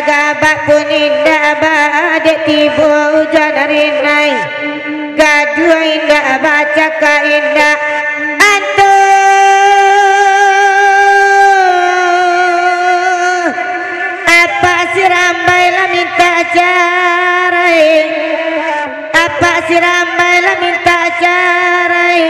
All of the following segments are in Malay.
gabak pun indah badai tiba hujan rinai gadua indah baca ka indah antuh apa si rambai lah minta carai apa si rambai lah minta carai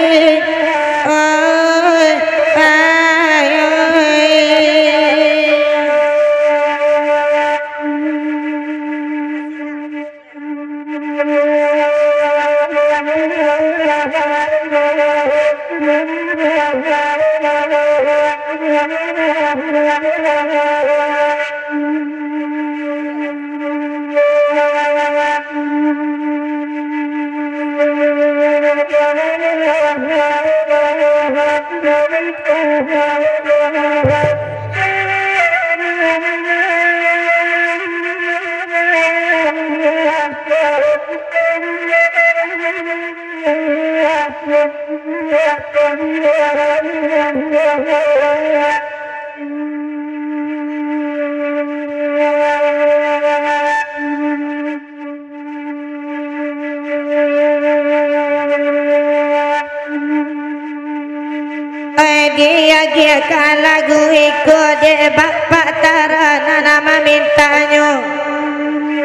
dia kan lagu ikut dia bapak tarana nama mintanya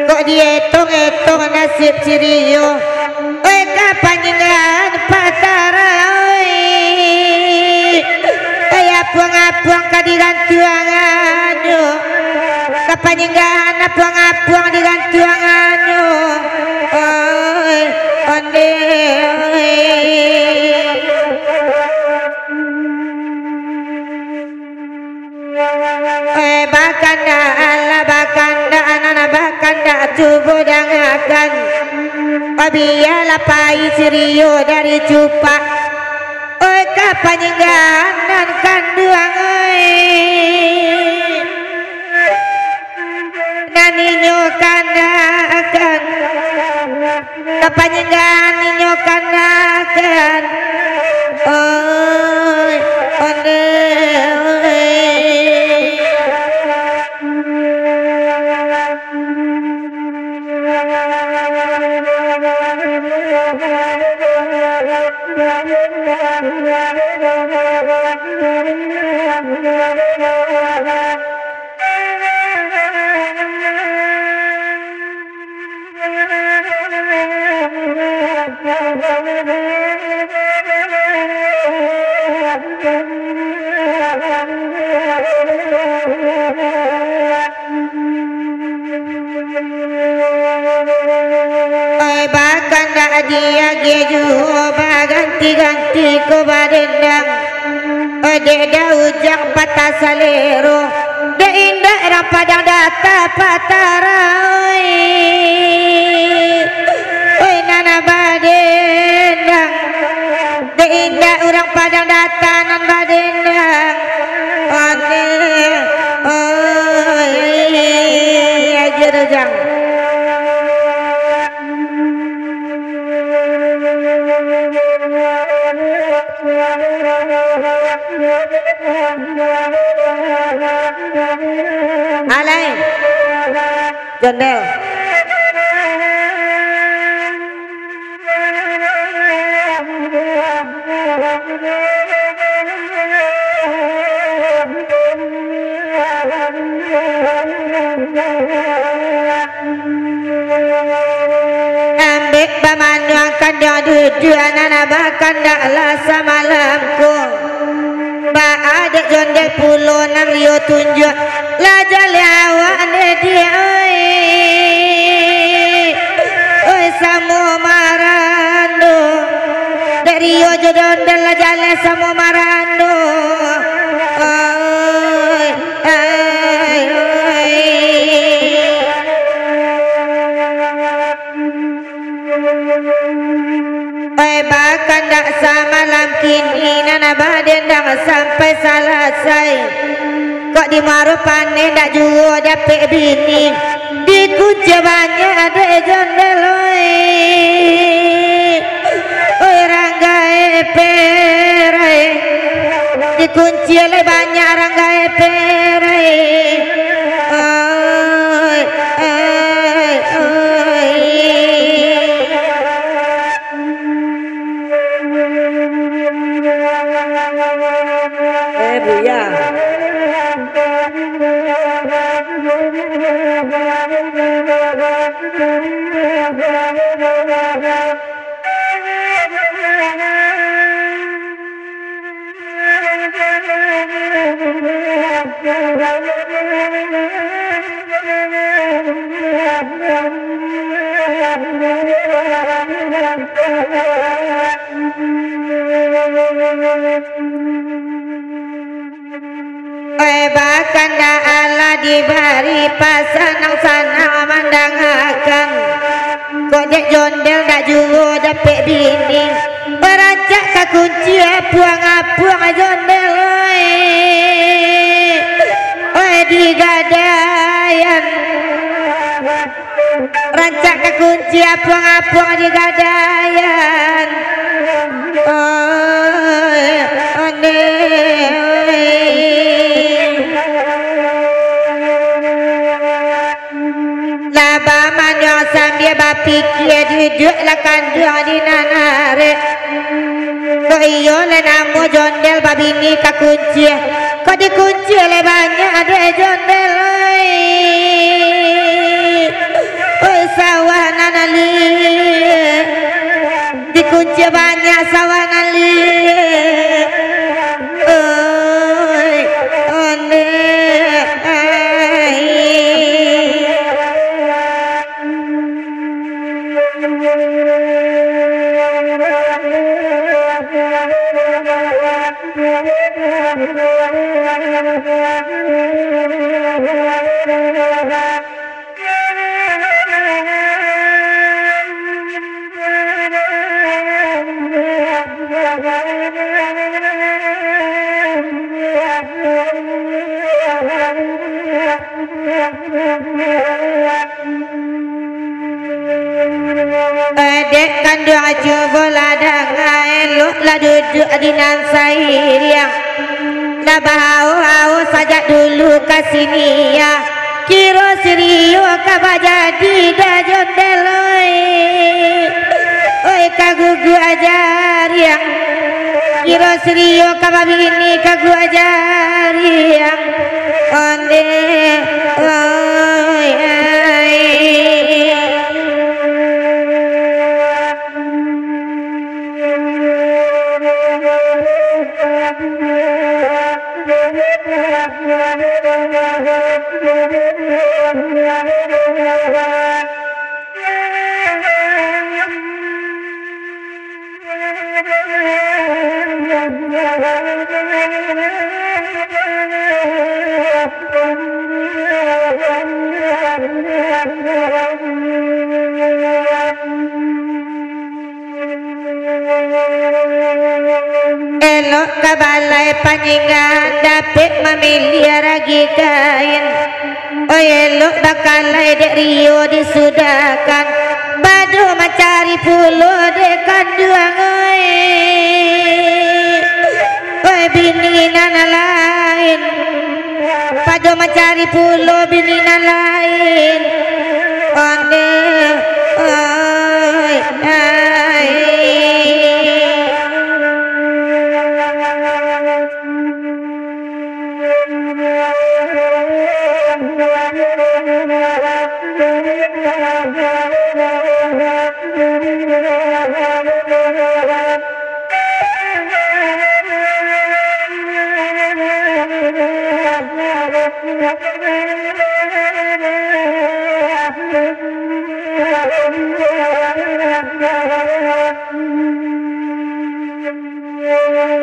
kok dia hitung nasib cirio oi kapan ingin patara oi apuang-apuang kadiran tuanganyo kapan ingin apuang-apuang diran tuanganyo oi onde bakanda Allah bakanda anak bakanda tubuh dangakan pabiala pai sirio dari cupa oi kapan ingganan kanduang oi naninyo kandakan kapan inggan ninyo kandakan oi onde dia geju ganti-ganti ko badendang ode da ujang patah salero de indah era padang data patarai oi nana badendang de indah orang padang data nan badendang ode oi ajar jang alai jendel ambek bamanuang kandang duduk anak bakan daklah samalamku ba ada jondel pulau nan rio tunjuk la jaliawan dia oi samo marando dari rio jondel la jale samo marando oi bahkan tak samalam kini nana badendang sampai selesai kok di maru panen tak juga dapat bini di kunci banyak ada jondel oi rangga perai di kunci oleh banyak rangga perai oi Bakanda Allah dibari pasanang sanang mandangakan kok dek jondel dak juru dapet bini beracak ka kunci apuang jondel oi digadayan rancak ka kunci apuang digadayan oi ane Laba yang sambil berfikir duduk lah kandung di nanare kok iyo lah namu jondel babi ni tak kunci kok dikunci oleh banyak ada jondel oi sawah nanali dikunci banyak sawah nanali oi one Dek kandung coba ladang elok lah duduk di nan sayang dah bahau saja dulu ke sini ya kira serio kaba jadi dah jondel oi kagugu ajar yang kira serio kaba bini kagu ajar yang onde oi elok kabalai panjingan dapat memelihara kain oh elok bakalai dek Rio disudahkan badu mencari pulau dek kanduang oi bini nana lain badu mencari pulau bini nana lain onde oi ai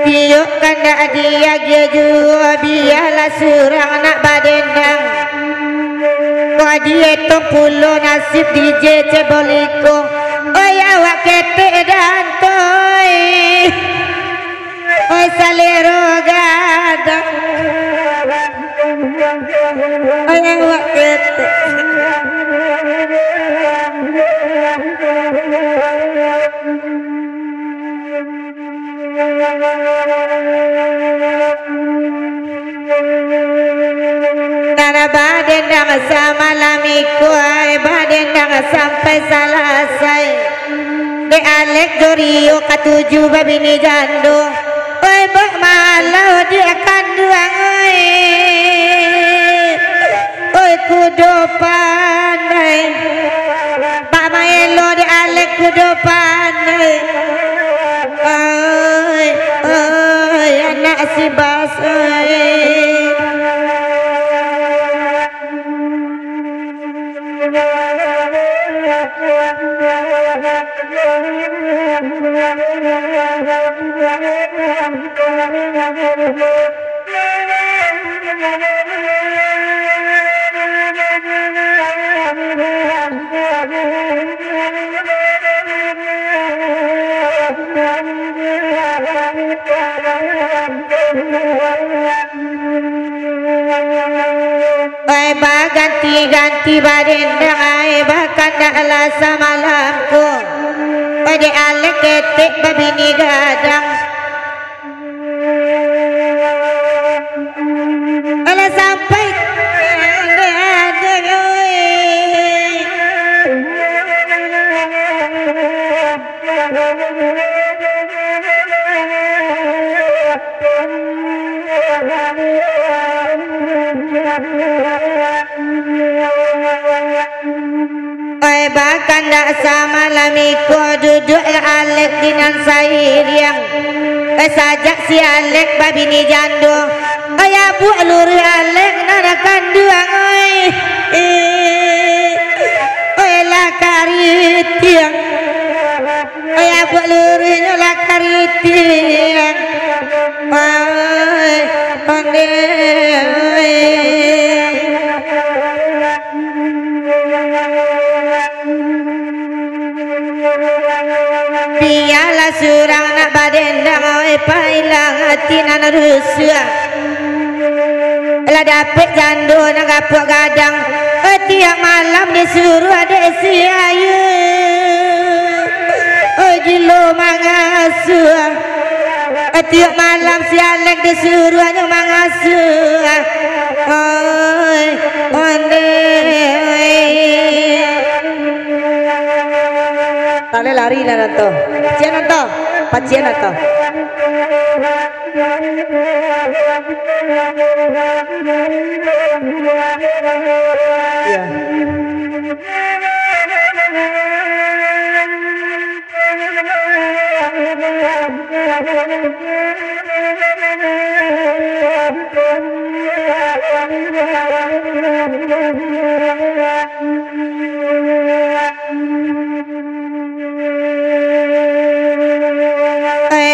Yuk kanda dia jua biarlah surang nak badendang kau dia puluh nasib DJ ceboliko oi awak ketek dan toy oi salero gada oi awak ketek Nara badendang sama lamiku ay badendang sampai selesai de Alek Jorio ketujuh babini jando oi bok malau dia kanduang oi kudopa depan anak si bas ganti badendang ai bahkan daklah samalamku pada alek ketik babini gadang ala sampai bahkan tak sama lamiku duduk Alek dinan sahir yang sajak si Alek babini jando ayah buat luri Alek narakan duang lah karitiang ayah buat luri lah karitiang biarlah surang nak badendang pailang hati nan rusuh lah dapet jando nak gapuk gadang tiap malam disuruh adik si ayu jilo mangasuh tiap malam si Alek disuruh aja mangasuh tale lari lah nanto, pacian nanto, pacian nanto. Ya.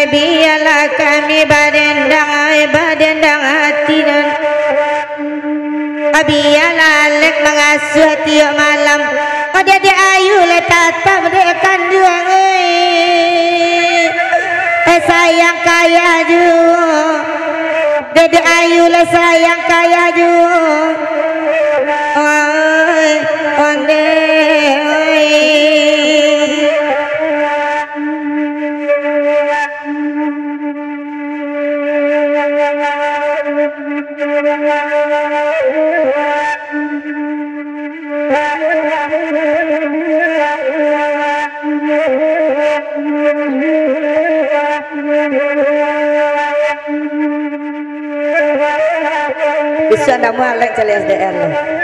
Biarlah kami badendang hati dan biarlah Alek mengasuh tiap malam dia di ayu le tatap dia kandung sayang kaya juga dia ayu le sayang kaya juga bisa nama Alek cari SDR